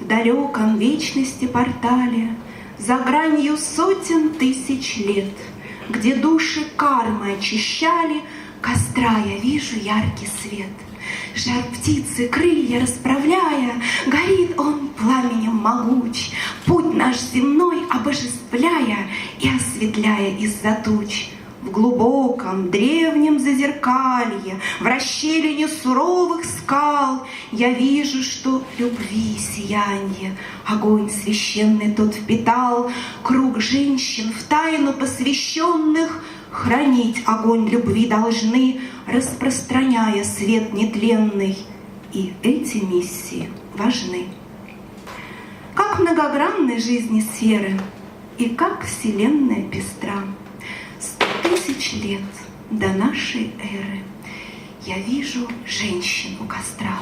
В далеком вечности портале, за гранью сотен тысяч лет, где души кармы очищали, костра я вижу яркий свет. Жар птицы, крылья расправляя, горит он пламенем могуч, путь наш земной обожествляя и осветляя из-за туч. В глубоком древнем зазеркалье, в расщелине суровых скал я вижу, что любви сиянье огонь священный тот впитал. Круг женщин, в тайну посвященных, хранить огонь любви должны, распространяя свет нетленный. И эти миссии важны. Как многогранны жизни сферы, и как вселенная пестра. 100 тысяч лет до нашей эры я вижу женщин у костра.